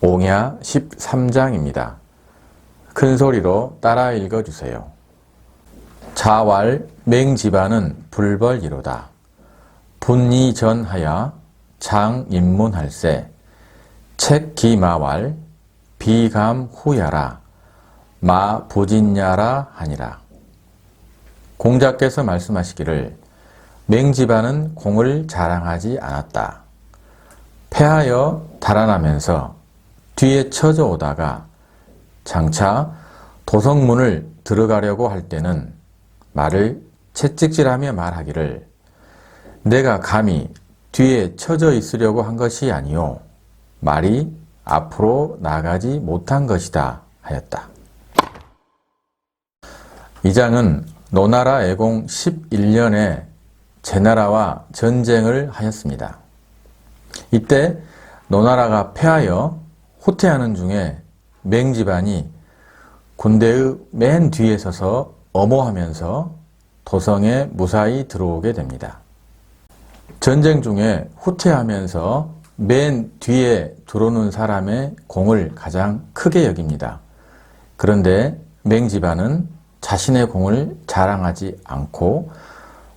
옹야 13장입니다. 큰 소리로 따라 읽어주세요. 자왈 맹집안은 불벌이로다. 분이전하야 장입문할세 책기마왈 비감후야라 마부진야라 하니라. 공자께서 말씀하시기를 맹집안은 공을 자랑하지 않았다. 패하여 달아나면서 뒤에 쳐져 오다가 장차 도성문을 들어가려고 할 때는 말을 채찍질하며 말하기를 내가 감히 뒤에 쳐져 있으려고 한 것이 아니요 말이 앞으로 나가지 못한 것이다 하였다. 이 장은 노나라 애공 11년에 제나라와 전쟁을 하였습니다. 이때 노나라가 패하여 후퇴하는 중에 맹집안이 군대의 맨 뒤에 서서 엄호하면서 도성에 무사히 들어오게 됩니다. 전쟁 중에 후퇴하면서 맨 뒤에 들어오는 사람의 공을 가장 크게 여깁니다. 그런데 맹집안은 자신의 공을 자랑하지 않고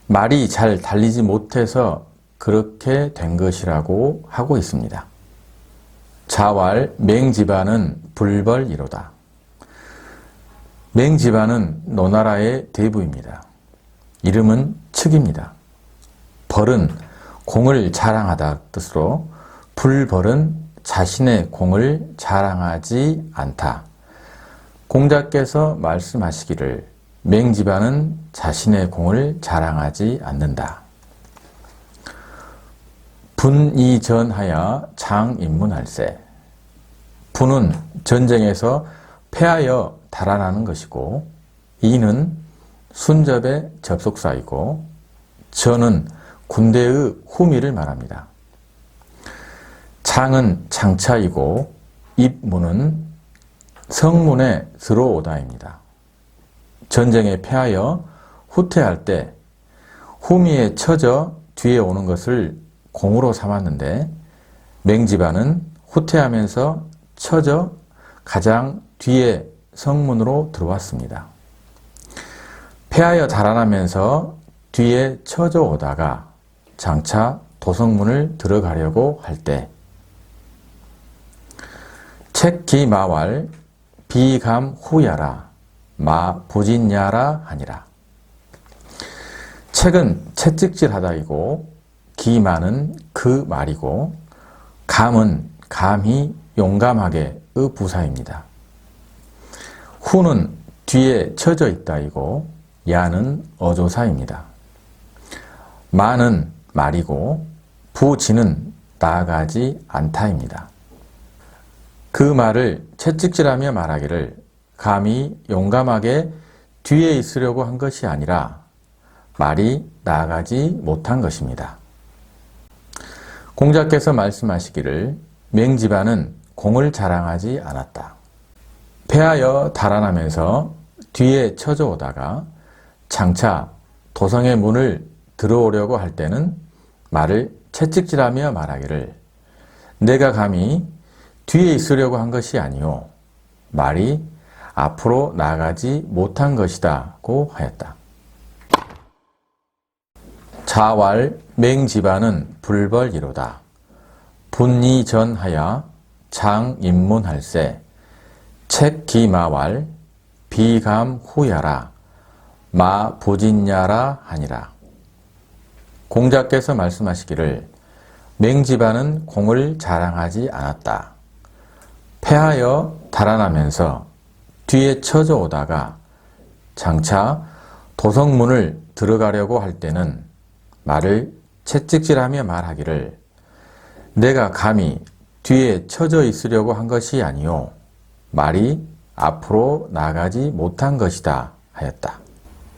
말이 잘 달리지 못해서 그렇게 된 것이라고 하고 있습니다. 자왈 맹집안은 불벌이로다. 맹집안은 노나라의 대부입니다. 이름은 측입니다. 벌은 공을 자랑하다 뜻으로 불벌은 자신의 공을 자랑하지 않다. 공자께서 말씀하시기를 맹집안은 자신의 공을 자랑하지 않는다. 분이전하야 장입문할세. 분은 전쟁에서 패하여 달아나는 것이고 이는 순접의 접속사이고 전은 군대의 후미를 말합니다. 장은 장차이고 입문은 성문에 들어오다입니다. 전쟁에 패하여 후퇴할 때 후미에 쳐져 뒤에 오는 것을 공으로 삼았는데 맹집안은 후퇴하면서 쳐져 가장 뒤에 성문으로 들어왔습니다. 패하여 달아나면서 뒤에 쳐져 오다가 장차 도성문을 들어가려고 할 때 책기마왈 비감후야라 마부진야라 하니라. 책은 채찍질하다이고 기마는 그 말이고 감은 감히 용감하게의 부사입니다. 후는 뒤에 쳐져 있다이고 야는 어조사입니다. 마는 말이고 부지는 나아가지 않다입니다. 그 말을 채찍질하며 말하기를 감히 용감하게 뒤에 있으려고 한 것이 아니라 말이 나아가지 못한 것입니다. 공자께서 말씀하시기를 맹집안은 공을 자랑하지 않았다. 패하여 달아나면서 뒤에 쳐져 오다가 장차 도성의 문을 들어오려고 할 때는 말을 채찍질하며 말하기를 내가 감히 뒤에 있으려고 한 것이 아니요 말이 앞으로 나가지 못한 것이다고 하였다. 자왈 맹집안은 불벌이로다. 분이전하야 장입문할세 책기마왈 비감후야라 마부진야라 하니라. 공자께서 말씀하시기를 맹집안은 공을 자랑하지 않았다. 패하여 달아나면서 뒤에 쳐져 오다가 장차 도성문을 들어가려고 할 때는 말을 채찍질하며 말하기를 내가 감히 뒤에 쳐져 있으려고 한 것이 아니요 말이 앞으로 나가지 못한 것이다 하였다.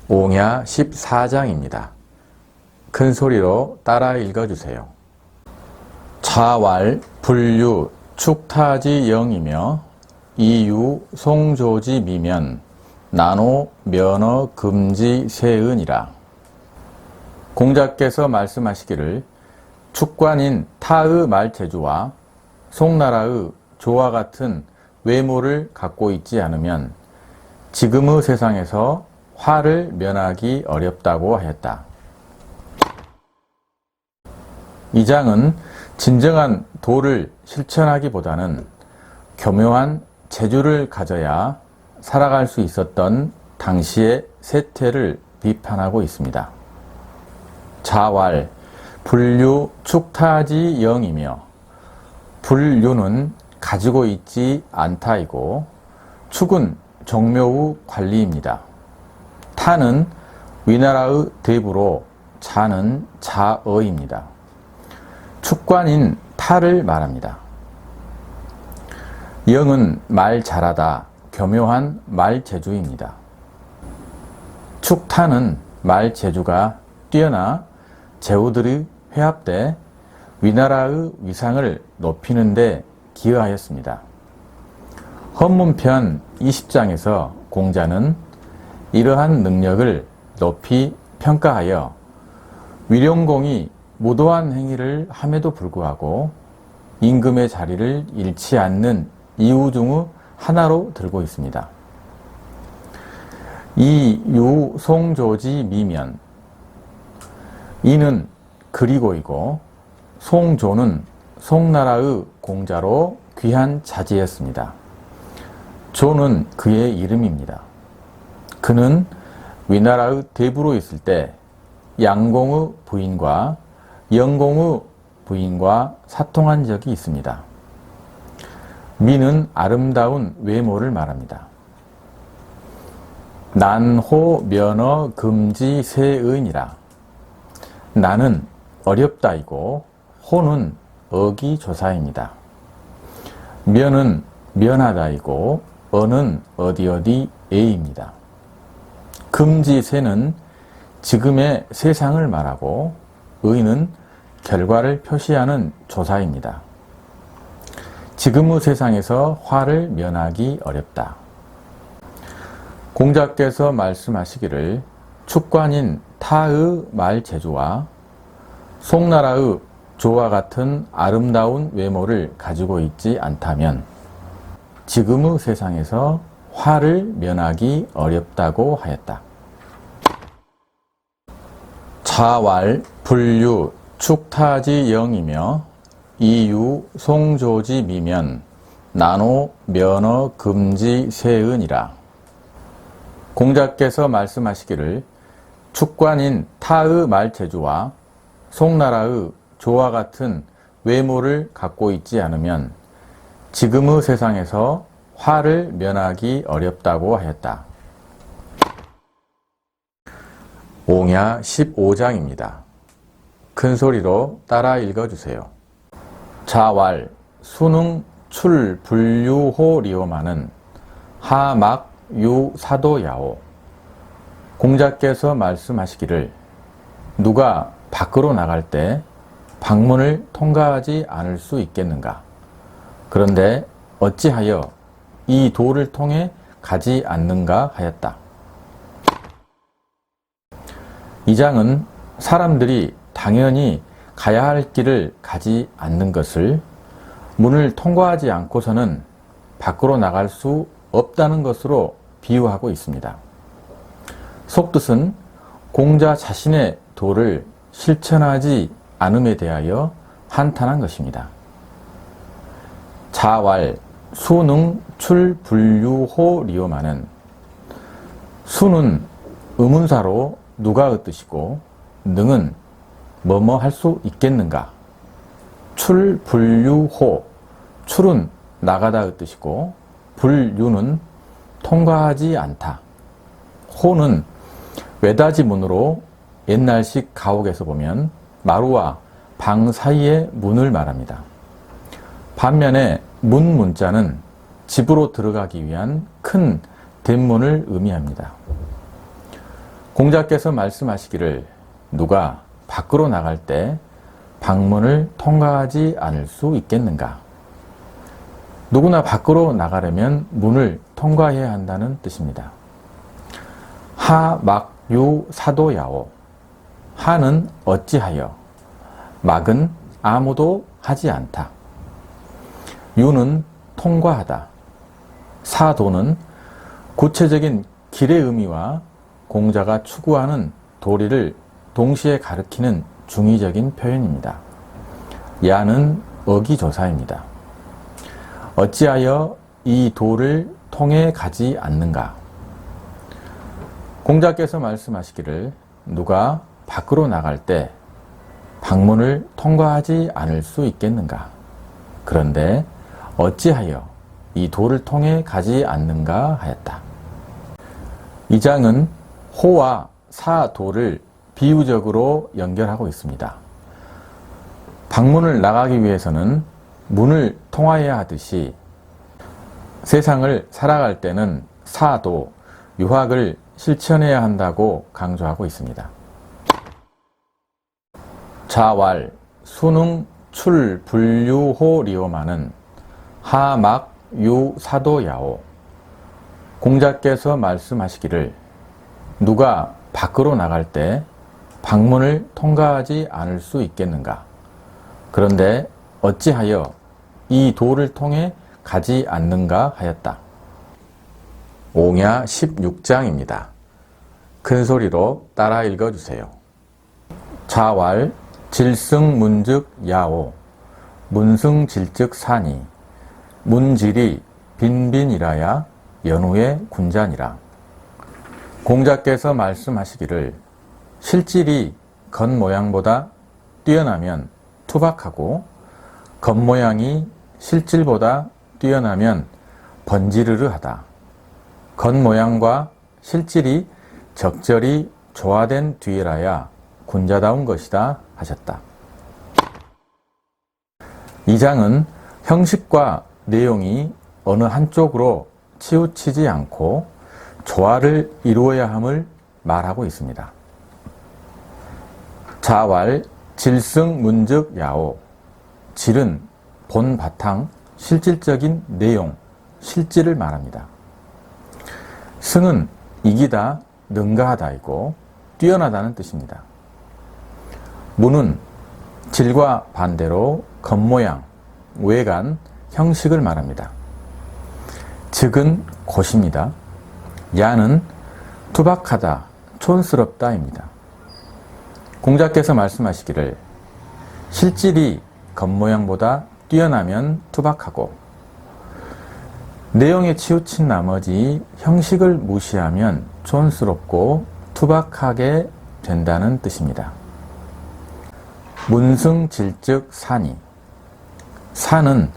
옹야 14장입니다. 큰 소리로 따라 읽어주세요. 자왈 불유 축타지 영이며 이유 송조지 미면 나노 면허 금지 세은이라. 공자께서 말씀하시기를 축관인 타의 말태주와 송나라의 조와 같은 외모를 갖고 있지 않으면 지금의 세상에서 화를 면하기 어렵다고 하였다. 이 장은 진정한 도를 실천하기보다는 교묘한 재주를 가져야 살아갈 수 있었던 당시의 세태를 비판하고 있습니다. 자왈, 불유, 축타지 영이며 불유는 가지고 있지 않다이고 축은 종묘의 관리입니다. 타는 위나라의 대부로 자는 자어입니다. 축관인 타를 말합니다. 영은 말 잘하다, 교묘한 말 재주입니다. 축타는 말 재주가 뛰어나 제후들이 회합돼 위나라의 위상을 높이는 데 기여하였습니다. 헌문편 20장에서 공자는 이러한 능력을 높이 평가하여 위룡공이 무도한 행위를 함에도 불구하고 임금의 자리를 잃지 않는 이유 중의 하나로 들고 있습니다. 이 유 송조지 미면, 이는 그리고이고 송조는 송나라의 공자로 귀한 자지였습니다. 조는 그의 이름입니다. 그는 위나라의 대부로 있을 때 양공의 부인과 영공의 부인과 사통한 적이 있습니다. 미는 아름다운 외모를 말합니다. 난호 면허 금지 세의니라. 나는 어렵다이고 호는 어기조사입니다. 면은 면하다이고 어는 어디 에입니다. 금지세는 지금의 세상을 말하고 의는 결과를 표시하는 조사입니다. 지금의 세상에서 화를 면하기 어렵다. 공자께서 말씀하시기를 축관인 타의 말 재주와 송나라의 조와 같은 아름다운 외모를 가지고 있지 않다면 지금의 세상에서 화를 면하기 어렵다고 하였다. 자왈, 불유, 축타지 영이며 이유, 송조지 미면, 난호, 면허, 금지, 세은이라. 공자께서 말씀하시기를 축관인 타의 말재주와 송나라의 조와 같은 외모를 갖고 있지 않으면 지금의 세상에서 화를 면하기 어렵다고 하였다. 옹야 15장입니다. 큰 소리로 따라 읽어주세요. 자왈, 수능, 출, 불유호, 리오마는 하막, 유, 사도, 야오. 공자께서 말씀하시기를 누가 밖으로 나갈 때 방문을 통과하지 않을 수 있겠는가? 그런데 어찌하여 이 도를 통해 가지 않는가 하였다. 이 장은 사람들이 당연히 가야 할 길을 가지 않는 것을 문을 통과하지 않고서는 밖으로 나갈 수 없다는 것으로 비유하고 있습니다. 속뜻은 공자 자신의 도를 실천하지 않음에 대하여 한탄한 것입니다. 자왈, 수능, 출, 불유호, 리오마는 수는 의문사로 누가의 뜻이고 능은 뭐뭐 할 수 있겠는가. 출, 불유호, 출은 나가다의 뜻이고 불유는 통과하지 않다. 호는 외다지 문으로 옛날식 가옥에서 보면 마루와 방 사이의 문을 말합니다. 반면에 문자는 집으로 들어가기 위한 큰 대문을 의미합니다. 공자께서 말씀하시기를 누가 밖으로 나갈 때 방문을 통과하지 않을 수 있겠는가? 누구나 밖으로 나가려면 문을 통과해야 한다는 뜻입니다. 하, 막, 유, 사도, 야오. 하는 어찌하여, 막은 아무도 하지 않다. 유는 통과하다. 사도는 구체적인 길의 의미와 공자가 추구하는 도리를 동시에 가리키는 중의적인 표현입니다. 야는 어기조사입니다. 어찌하여 이 도를 통해 가지 않는가? 공자께서 말씀하시기를 누가 밖으로 나갈 때 방문을 통과하지 않을 수 있겠는가? 그런데 어찌하여 이 도를 통해 가지 않는가 하였다. 이 장은 호와 사도를 비유적으로 연결하고 있습니다. 방문을 나가기 위해서는 문을 통하여야 하듯이 세상을 살아갈 때는 사도, 유학을 실천해야 한다고 강조하고 있습니다. 자왈, 수능, 출, 불유호, 리오마는 하막, 유, 사도, 야오. 공자께서 말씀하시기를 누가 밖으로 나갈 때 방문을 통과하지 않을 수 있겠는가? 그런데 어찌하여 이 도를 통해 가지 않는가 하였다. 옹야 16장입니다. 큰 소리로 따라 읽어주세요. 자왈 질승문즉 야오 문승질즉 사니 문질이 빈빈이라야 연후의 군자니라. 공자께서 말씀하시기를 실질이 겉모양보다 뛰어나면 투박하고 겉모양이 실질보다 뛰어나면 번지르르하다. 겉모양과 실질이 적절히 조화된 뒤에라야 군자다운 것이다 하셨다. 이 장은 형식과 내용이 어느 한쪽으로 치우치지 않고 조화를 이루어야 함을 말하고 있습니다. 자왈 질승 문즉 야오. 질은 본 바탕 실질적인 내용, 실질을 말합니다. 승은 이기다, 능가하다이고 뛰어나다는 뜻입니다. 문은 질과 반대로 겉모양, 외관, 형식을 말합니다. 즉은 곧입니다. 야는 투박하다, 촌스럽다입니다. 공자께서 말씀하시기를 실질이 겉모양보다 뛰어나면 투박하고 내용에 치우친 나머지 형식을 무시하면 촌스럽고 투박하게 된다는 뜻입니다. 문승질즉 사니. 사는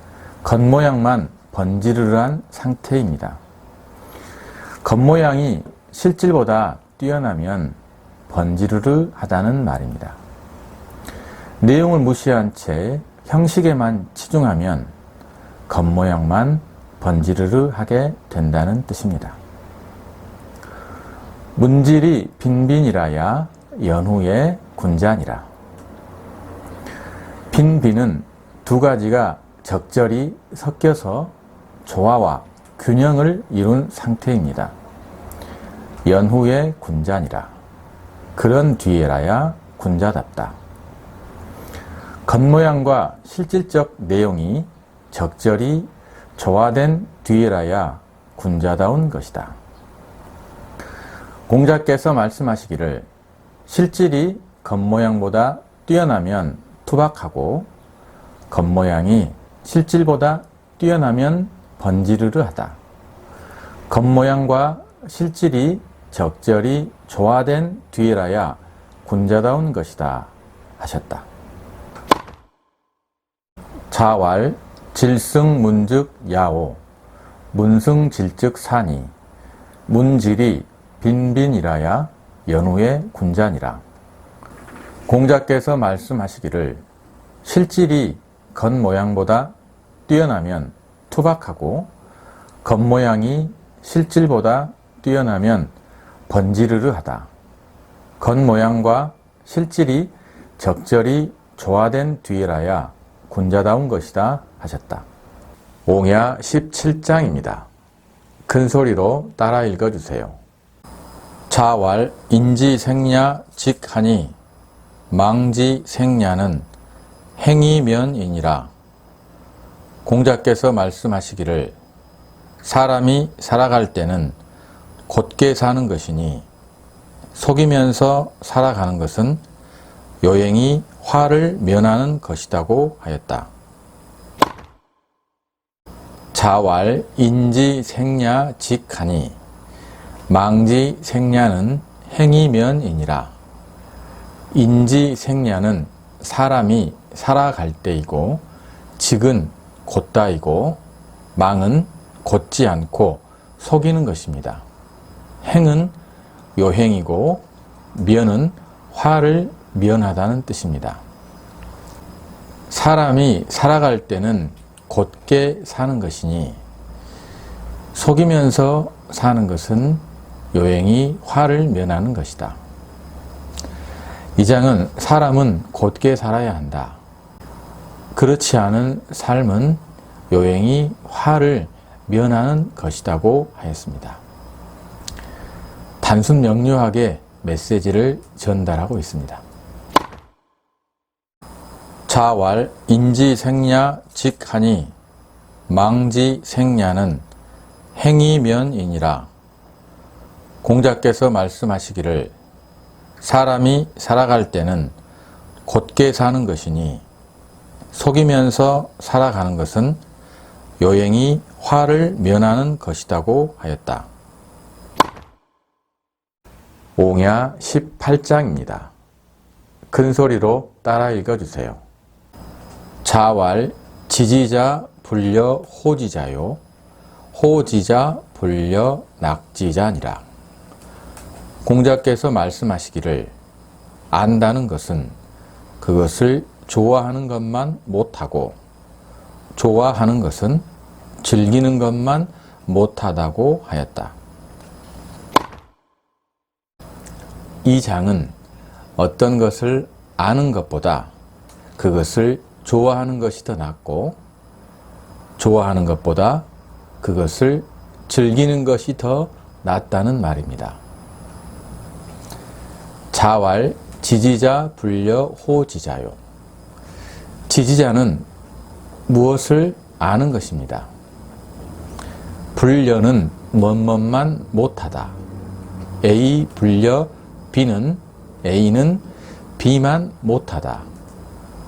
겉모양만 번지르르한 상태입니다. 겉모양이 실질보다 뛰어나면 번지르르 하다는 말입니다. 내용을 무시한 채 형식에만 치중하면 겉모양만 번지르르 하게 된다는 뜻입니다. 문질이 빈빈이라야 연후의 군자니라. 빈빈은 두 가지가 적절히 섞여서 조화와 균형을 이룬 상태입니다. 연후의 군자니라. 그런 뒤에라야 군자답다. 겉모양과 실질적 내용이 적절히 조화된 뒤에라야 군자다운 것이다. 공자께서 말씀하시기를 실질이 겉모양보다 뛰어나면 투박하고 겉모양이 실질보다 뛰어나면 번지르르하다. 겉모양과 실질이 적절히 조화된 뒤에라야 군자다운 것이다 하셨다. 자왈 질승문즉 야오 문승질즉 사니 문질이 빈빈이라야 연후의 군자니라. 공자께서 말씀하시기를 실질이 겉모양보다 뛰어나면 투박하고 겉모양이 실질보다 뛰어나면 번지르르하다. 겉모양과 실질이 적절히 조화된 뒤에라야 군자다운 것이다 하셨다. 옹야 17장입니다. 큰 소리로 따라 읽어주세요. 자왈 인지생야 직하니 망지생야는 행이면이니라. 공자께서 말씀하시기를 사람이 살아갈 때는 곧게 사는 것이니 속이면서 살아가는 것은 요행이 화를 면하는 것이라고 하였다. 자왈 인지 생냐 직하니 망지 생냐는 행이면이니라. 인지 생냐는 사람이 살아갈 때이고 직은 곧다이고 망은 곧지 않고 속이는 것입니다. 행은 요행이고 면은 화를 면하다는 뜻입니다. 사람이 살아갈 때는 곧게 사는 것이니 속이면서 사는 것은 요행이 화를 면하는 것이다. 이 장은 사람은 곧게 살아야 한다. 그렇지 않은 삶은 요행이 화를 면하는 것이라고 하였습니다. 단순 명료하게 메시지를 전달하고 있습니다. 자왈 인지생냐 직하니 망지생냐는 행이면이니라. 공자께서 말씀하시기를 사람이 살아갈 때는 곧게 사는 것이니 속이면서 살아가는 것은 요행이 화를 면하는 것이라고 하였다. 옹야 18장입니다. 큰 소리로 따라 읽어주세요. 자왈 지지자 불려 호지자요 호지자 불려 낙지자니라. 공자께서 말씀하시기를 안다는 것은 그것을 좋아하는 것만 못하고 좋아하는 것은 즐기는 것만 못하다고 하였다. 이 장은 어떤 것을 아는 것보다 그것을 좋아하는 것이 더 낫고 좋아하는 것보다 그것을 즐기는 것이 더 낫다는 말입니다. 자왈 지지자 불려 호지자요. 지지자는 무엇을 아는 것입니다. 불려는 뭐뭐만 못하다. A 불려 B는 A는 B만 못하다.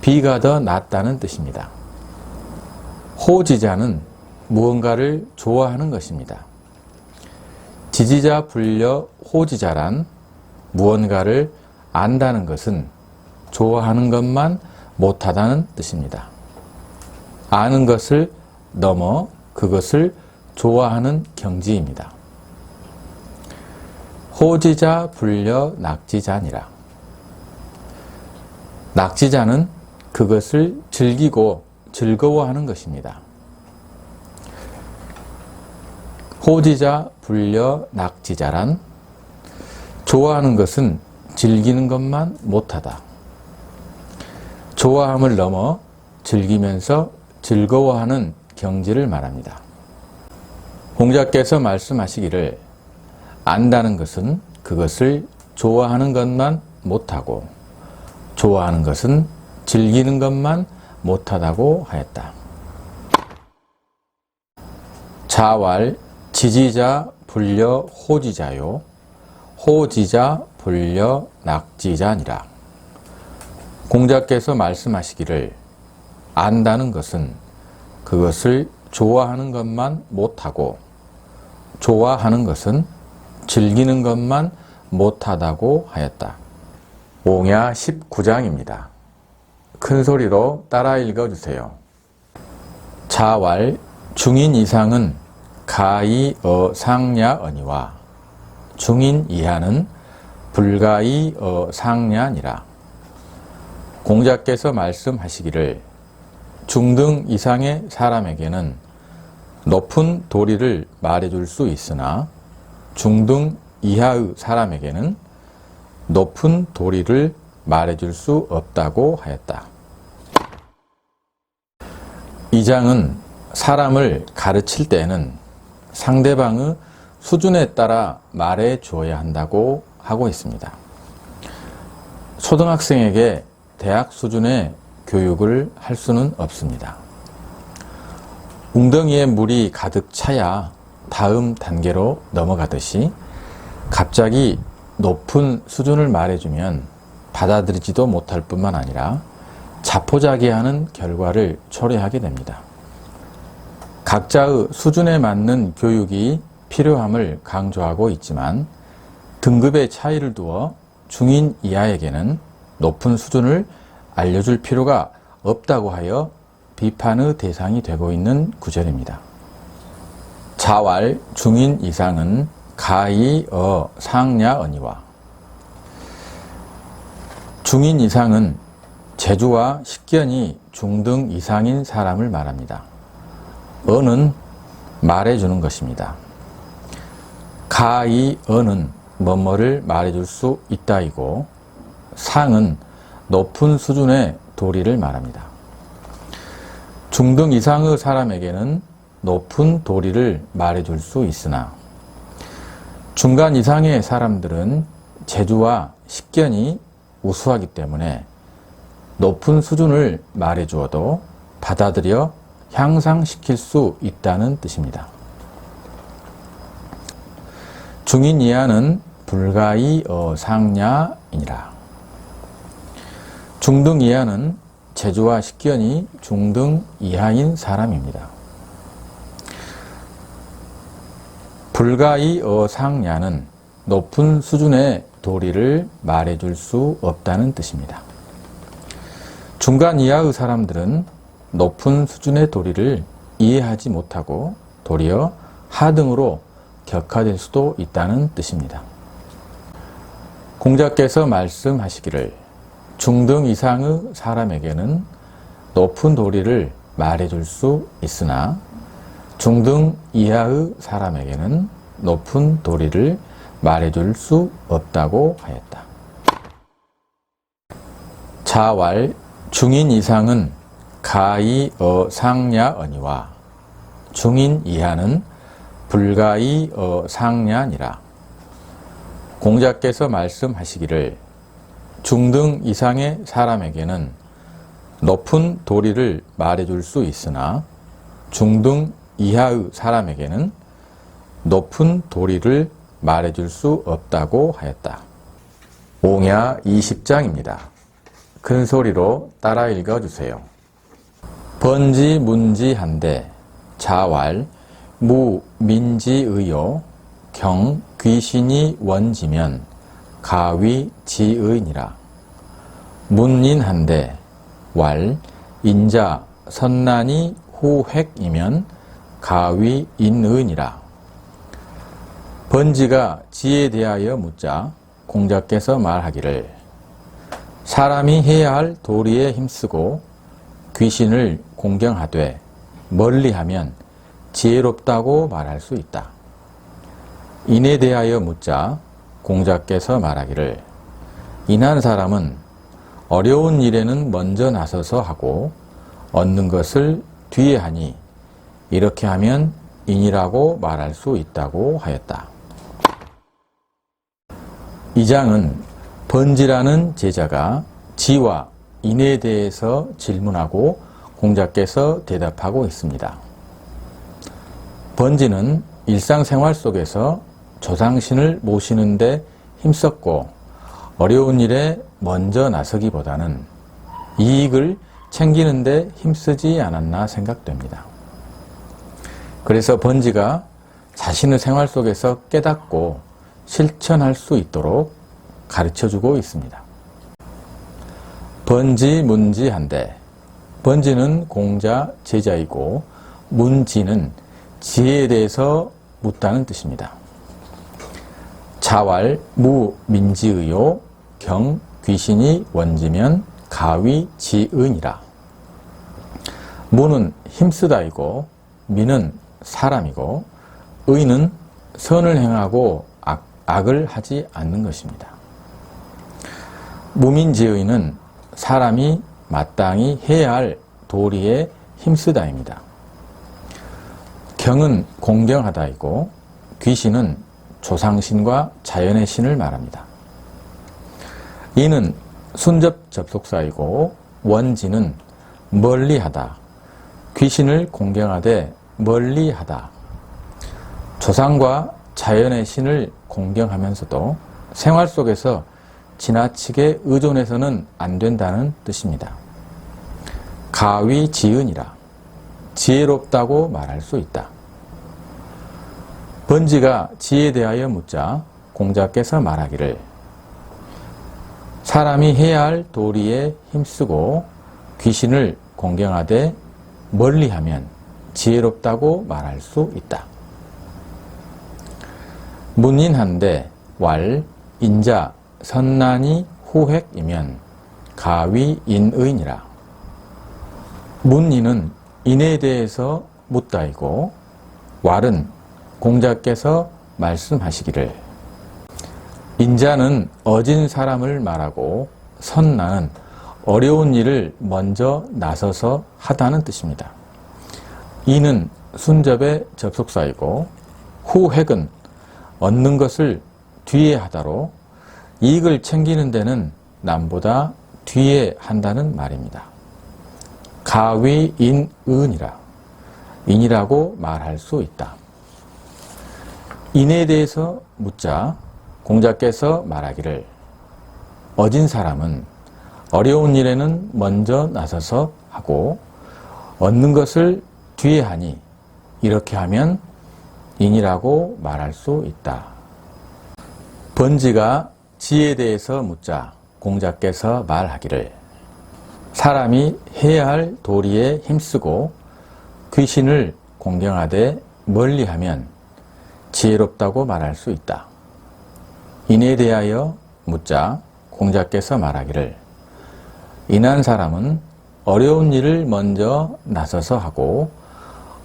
B가 더 낫다는 뜻입니다. 호지자는 무언가를 좋아하는 것입니다. 지지자 불려 호지자란 무언가를 안다는 것은 좋아하는 것만 못하다는 뜻입니다. 아는 것을 넘어 그것을 좋아하는 경지입니다. 호지자 불려 낙지자니라. 낙지자는 그것을 즐기고 즐거워하는 것입니다. 호지자 불려 낙지자란 좋아하는 것은 즐기는 것만 못하다. 좋아함을 넘어 즐기면서 즐거워하는 경지를 말합니다. 공자께서 말씀하시기를 안다는 것은 그것을 좋아하는 것만 못하고 좋아하는 것은 즐기는 것만 못하다고 하였다. 자왈 지지자 불려 호지자요 호지자 불려 낙지자니라. 공자께서 말씀하시기를 안다는 것은 그것을 좋아하는 것만 못하고 좋아하는 것은 즐기는 것만 못하다고 하였다. 옹야 19장입니다. 큰 소리로 따라 읽어주세요. 자왈 중인 이상은 가히 상야언이와 중인 이하는 불가히 상야니라. 공자께서 말씀하시기를 중등 이상의 사람에게는 높은 도리를 말해줄 수 있으나 중등 이하의 사람에게는 높은 도리를 말해줄 수 없다고 하였다. 이 장은 사람을 가르칠 때는 상대방의 수준에 따라 말해 주어야 한다고 하고 있습니다. 초등학생에게 대학 수준의 교육을 할 수는 없습니다. 웅덩이에 물이 가득 차야 다음 단계로 넘어가듯이 갑자기 높은 수준을 말해주면 받아들이지도 못할 뿐만 아니라 자포자기하는 결과를 초래하게 됩니다. 각자의 수준에 맞는 교육이 필요함을 강조하고 있지만 등급의 차이를 두어 중인 이하에게는 높은 수준을 알려줄 필요가 없다고 하여 비판의 대상이 되고 있는 구절입니다. 자왈 중인 이상은 가이 상냐 언이와 중인 이상은 재주와 식견이 중등 이상인 사람을 말합니다. 어는 말해주는 것입니다. 가이 어는 뭐뭐를 말해줄 수 있다이고 상은 높은 수준의 도리를 말합니다. 중등 이상의 사람에게는 높은 도리를 말해줄 수 있으나 중간 이상의 사람들은 재주와 식견이 우수하기 때문에 높은 수준을 말해주어도 받아들여 향상시킬 수 있다는 뜻입니다. 중인 이하는 불가이 상냐이니라. 중등 이하는 재주와 식견이 중등 이하인 사람입니다. 불가이 상냐는 높은 수준의 도리를 말해줄 수 없다는 뜻입니다. 중간 이하의 사람들은 높은 수준의 도리를 이해하지 못하고 도리어 하등으로 격하될 수도 있다는 뜻입니다. 공자께서 말씀하시기를 중등 이상의 사람에게는 높은 도리를 말해줄 수 있으나 중등 이하의 사람에게는 높은 도리를 말해줄 수 없다고 하였다. 자왈 중인 이상은 가이 상냐 언이와 중인 이하는 불가이 상냐니라. 공자께서 말씀하시기를 중등 이상의 사람에게는 높은 도리를 말해줄 수 있으나 중등 이하의 사람에게는 높은 도리를 말해줄 수 없다고 하였다. 옹야 20장입니다. 큰 소리로 따라 읽어주세요. 번지문지한데 자왈 무민지의요 경 귀신이 원지면 가위지의니라. 문인한데 왈 인자 선난이 후획이면 가위인의니라. 번지가 지에 대하여 묻자 공자께서 말하기를 사람이 해야 할 도리에 힘쓰고 귀신을 공경하되 멀리하면 지혜롭다고 말할 수 있다. 인에 대하여 묻자 공자께서 말하기를 인한 사람은 어려운 일에는 먼저 나서서 하고 얻는 것을 뒤에 하니 이렇게 하면 인이라고 말할 수 있다고 하였다. 이 장은 번지라는 제자가 지와 인에 대해서 질문하고 공자께서 대답하고 있습니다. 번지는 일상생활 속에서 조상신을 모시는 데 힘썼고 어려운 일에 먼저 나서기보다는 이익을 챙기는 데 힘쓰지 않았나 생각됩니다. 그래서 번지가 자신의 생활 속에서 깨닫고 실천할 수 있도록 가르쳐주고 있습니다. 번지문지한데 번지는 공자 제자이고 문지는 지혜에 대해서 묻다는 뜻입니다. 자왈 무민지의요 경 귀신이 원지면 가위지의니라. 무는 힘쓰다이고 미는 사람이고 의는 선을 행하고 악을 하지 않는 것입니다. 무민지의는 사람이 마땅히 해야 할 도리에 힘쓰다입니다. 경은 공경하다이고 귀신은 조상신과 자연의 신을 말합니다. 이는 순접 접속사이고 원지는 멀리하다, 귀신을 공경하되 멀리하다. 조상과 자연의 신을 공경하면서도 생활 속에서 지나치게 의존해서는 안 된다는 뜻입니다. 가위지은이라. 지혜롭다고 말할 수 있다. 번지가 지혜에 대하여 묻자 공자께서 말하기를 사람이 해야 할 도리에 힘쓰고 귀신을 공경하되 멀리하면 지혜롭다고 말할 수 있다. 문인한데 왈, 인자, 선난이 후획이면 가위인의니라. 문인은 인에 대해서 묻다이고 왈은 공자께서 말씀하시기를 인자는 어진 사람을 말하고 선난은 어려운 일을 먼저 나서서 하다는 뜻입니다. 이는 순접의 접속사이고 후획은 얻는 것을 뒤에 하다로 이익을 챙기는 데는 남보다 뒤에 한다는 말입니다. 가위인은이라. 인이라고 말할 수 있다. 인에 대해서 묻자 공자께서 말하기를 어진 사람은 어려운 일에는 먼저 나서서 하고 얻는 것을 뒤에 하니 이렇게 하면 인이라고 말할 수 있다. 번지가 지혜에 대해서 묻자 공자께서 말하기를 사람이 해야 할 도리에 힘쓰고 귀신을 공경하되 멀리하면 지혜롭다고 말할 수 있다. 인에 대하여 묻자 공자께서 말하기를 인한 사람은 어려운 일을 먼저 나서서 하고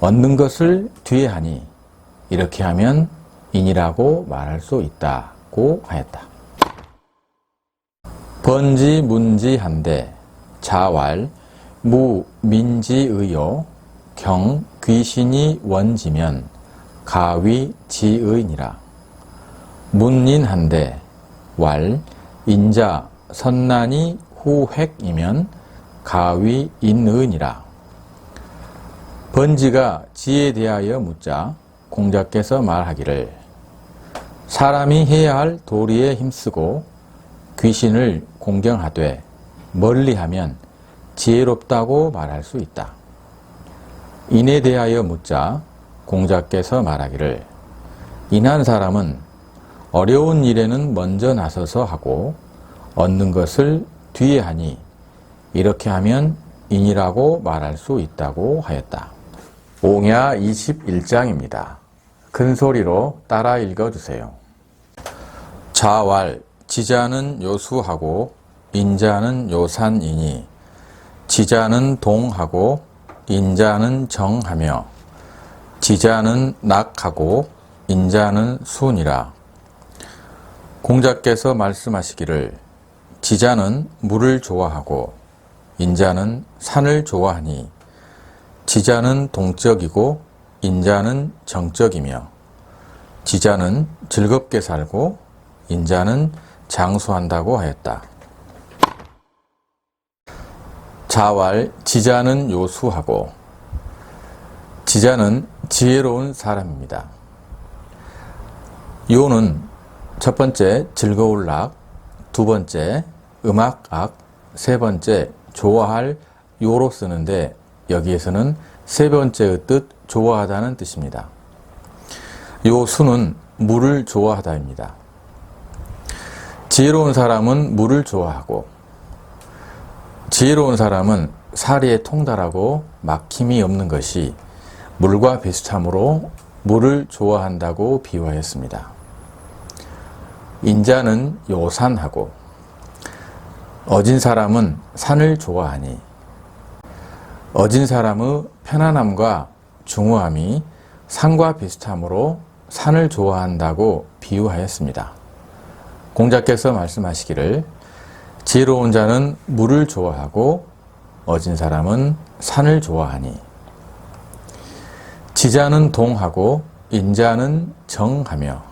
얻는 것을 뒤에 하니 이렇게 하면 인이라고 말할 수 있다고 하였다. 번지문지한데 자왈 무민지의요 경 귀신이 원지면 가위지의니라. 문인한데 왈 인자 선난이 후획이면 가위인의니라. 번지가 지혜에 대하여 묻자 공자께서 말하기를 사람이 해야 할 도리에 힘쓰고 귀신을 공경하되 멀리하면 지혜롭다고 말할 수 있다. 인에 대하여 묻자 공자께서 말하기를 인한 사람은 어려운 일에는 먼저 나서서 하고 얻는 것을 뒤에 하니 이렇게 하면 인이라고 말할 수 있다고 하였다. 옹야 21장입니다. 큰 소리로 따라 읽어주세요. 자왈 지자는 요수하고 인자는 요산이니 지자는 동하고 인자는 정하며 지자는 낙하고 인자는 순이라. 공자께서 말씀하시기를 지자는 물을 좋아하고 인자는 산을 좋아하니 지자는 동적이고 인자는 정적이며 지자는 즐겁게 살고 인자는 장수한다고 하였다. 자왈 지자는 요수하고 지자는 지혜로운 사람입니다. 요는 첫 번째 즐거울 락, 두 번째 음악악, 세 번째 좋아할 요로 쓰는데 여기에서는 세 번째의 뜻 좋아하다는 뜻입니다. 요수는 물을 좋아하다입니다. 지혜로운 사람은 물을 좋아하고 지혜로운 사람은 사리에 통달하고 막힘이 없는 것이 물과 비슷하므로 물을 좋아한다고 비유하였습니다. 인자는 요산하고 어진 사람은 산을 좋아하니 어진 사람의 편안함과 중후함이 산과 비슷하므로 산을 좋아한다고 비유하였습니다. 공자께서 말씀하시기를 지혜로운 자는 물을 좋아하고 어진 사람은 산을 좋아하니 지자는 동하고 인자는 정하며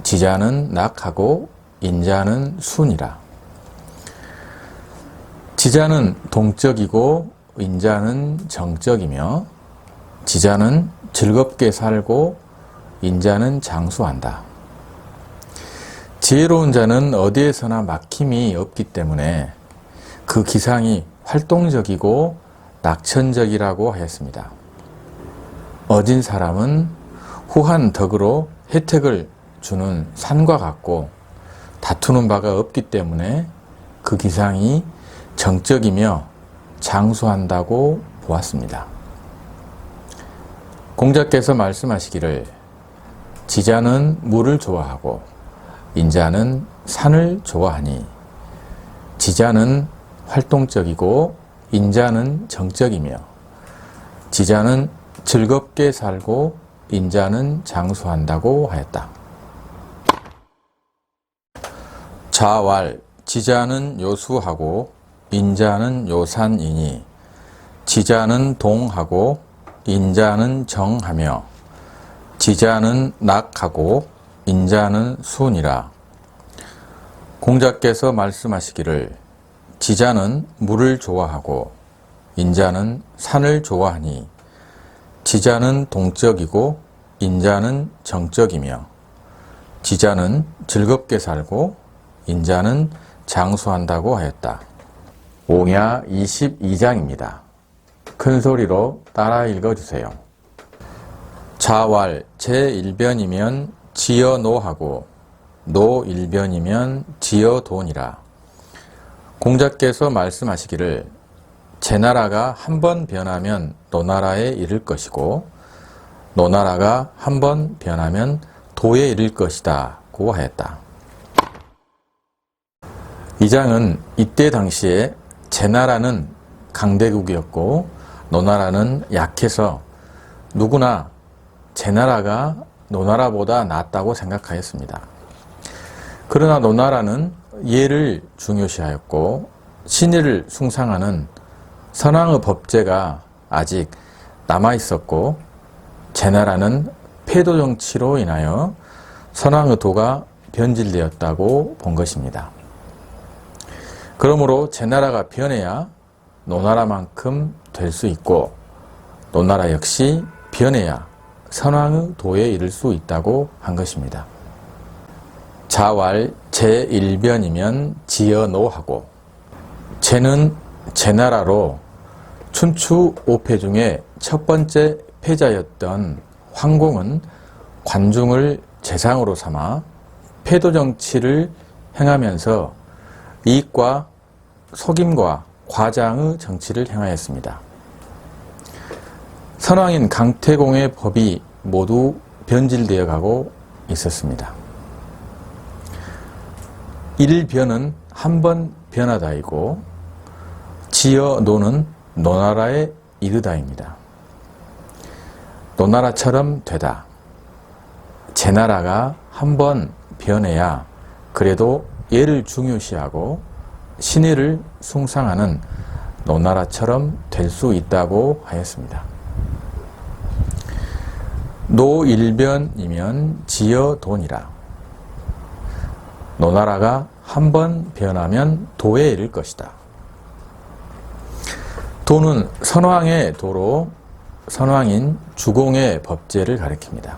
지자는 낙하고 인자는 순이라. 지자는 동적이고 인자는 정적이며 지자는 즐겁게 살고 인자는 장수한다. 지혜로운 자는 어디에서나 막힘이 없기 때문에 그 기상이 활동적이고 낙천적이라고 하였습니다. 어진 사람은 후한 덕으로 혜택을 주는 산과 같고 다투는 바가 없기 때문에 그 기상이 정적이며 장수한다고 보았습니다. 공자께서 말씀하시기를 지자는 물을 좋아하고 인자는 산을 좋아하니 지자는 활동적이고 인자는 정적이며 지자는 즐겁게 살고 인자는 장수한다고 하였다. 자왈 지자는 요수하고 인자는 요산이니 지자는 동하고 인자는 정하며 지자는 낙하고 인자는 순이라. 공자께서 말씀하시기를 지자는 물을 좋아하고 인자는 산을 좋아하니 지자는 동적이고 인자는 정적이며 지자는 즐겁게 살고 인자는 장수한다고 하였다. 옹야 22장입니다. 큰 소리로 따라 읽어주세요. 자왈 제1변이면 지어노하고 노1변이면 지어돈이라. 공자께서 말씀하시기를 제나라가 한 번 변하면 노나라에 이를 것이고 노나라가 한 번 변하면 도에 이를 것이다 고 하였다. 이 장은 이때 당시에 제나라는 강대국이었고 노나라는 약해서 누구나 제나라가 노나라보다 낫다고 생각하였습니다. 그러나 노나라는 예를 중요시하였고 신의를 숭상하는 선왕의 법제가 아직 남아있었고 제나라는 패도 정치로 인하여 선왕의 도가 변질되었다고 본 것입니다. 그러므로 제나라가 변해야 노나라만큼 될 수 있고 노나라 역시 변해야 선왕의 도에 이를 수 있다고 한 것입니다. 자왈 제1변이면 지어노하고 제는 제나라로 춘추 5패 중에 첫 번째 패자였던 황공은 관중을 재상으로 삼아 패도 정치를 행하면서 이익과 속임과 과장의 정치를 행하였습니다. 선왕인 강태공의 법이 모두 변질되어 가고 있었습니다. 일변은 한 번 변하다이고 지어노는 노나라에 이르다입니다. 노나라처럼 되다. 제나라가 한 번 변해야 그래도 예를 중요시하고 신의를 숭상하는 노나라처럼 될 수 있다고 하였습니다. 노일변이면 지어돈이라. 노나라가 한 번 변하면 도에 이를 것이다. 도는 선왕의 도로 선왕인 주공의 법제를 가리킵니다.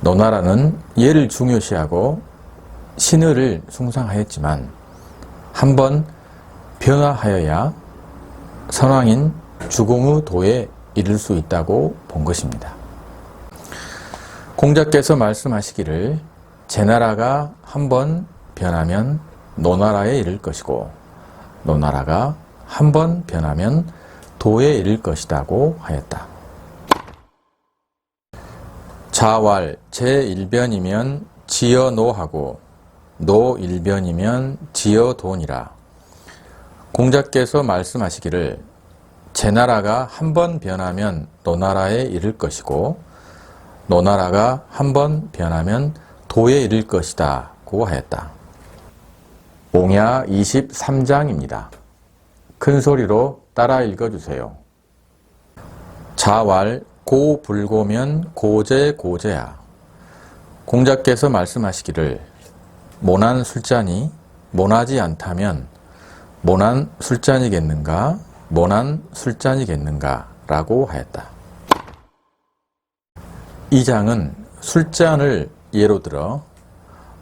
노나라는 예를 중요시하고 신의를 숭상하였지만 한 번 변화하여야 선왕인 주공의 도에 이를 수 있다고 본 것입니다. 공자께서 말씀하시기를 제나라가 한 번 변하면 노나라에 이를 것이고 노나라가 한 번 변하면 도에 이를 것이다고 하였다. 자왈 제1변이면 지어노하고 노일변이면 지어돈이라. 공자께서 말씀하시기를 제나라가 한 번 변하면 노나라에 이를 것이고 노나라가 한 번 변하면 도에 이를 것이다 고 하였다. 옹야 23장입니다. 큰 소리로 따라 읽어주세요. 자왈 고불고면 고제고제야. 공자께서 말씀하시기를 모난 술잔이 모나지 않다면 모난 술잔이겠는가 모난 술잔이겠는가 라고 하였다. 이 장은 술잔을 예로 들어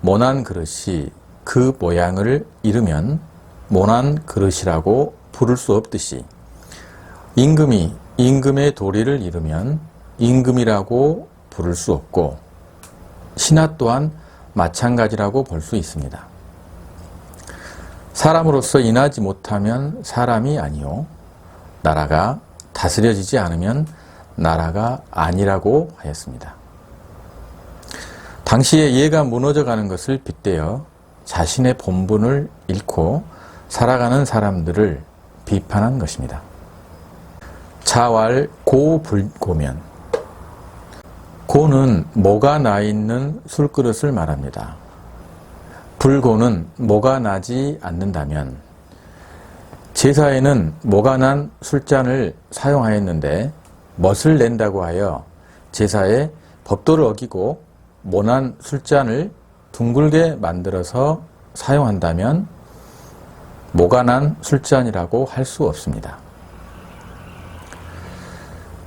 모난 그릇이 그 모양을 잃으면 모난 그릇이라고 부를 수 없듯이 임금이 임금의 도리를 잃으면 임금이라고 부를 수 없고 신하 또한 마찬가지라고 볼 수 있습니다. 사람으로서 인하지 못하면 사람이 아니요 나라가 다스려지지 않으면 나라가 아니라고 하였습니다. 당시에 예가 무너져가는 것을 빗대어 자신의 본분을 잃고 살아가는 사람들을 비판한 것입니다. 자왈 고불고면 고는 모가 나 있는 술그릇을 말합니다. 불고는 모가 나지 않는다면 제사에는 모가 난 술잔을 사용하였는데 멋을 낸다고 하여 제사에 법도를 어기고 모난 술잔을 둥글게 만들어서 사용한다면 모가 난 술잔이라고 할 수 없습니다.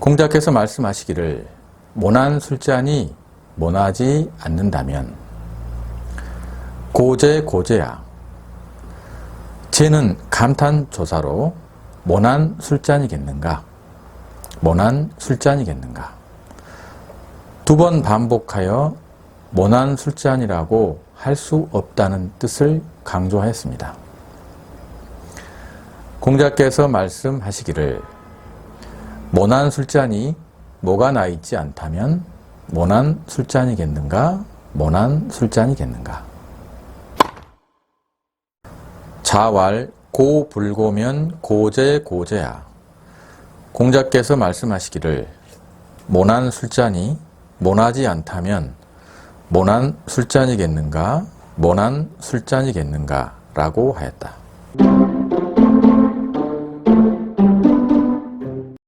공자께서 말씀하시기를 모난 술잔이 모나지 않는다면 고제야 쟤는 감탄조사로 모난 술잔이겠는가? 모난 술잔이겠는가? 두 번 반복하여 모난 술잔이라고 할 수 없다는 뜻을 강조하였습니다. 공자께서 말씀하시기를 모난 술잔이 모가 나 있지 않다면 모난 술잔이겠는가? 모난 술잔이겠는가? 자왈 고불고면 고제야 공자께서 말씀하시기를 모난 술잔이 모나지 않다면 모난 술잔이겠는가? 모난 술잔이겠는가? 라고 하였다.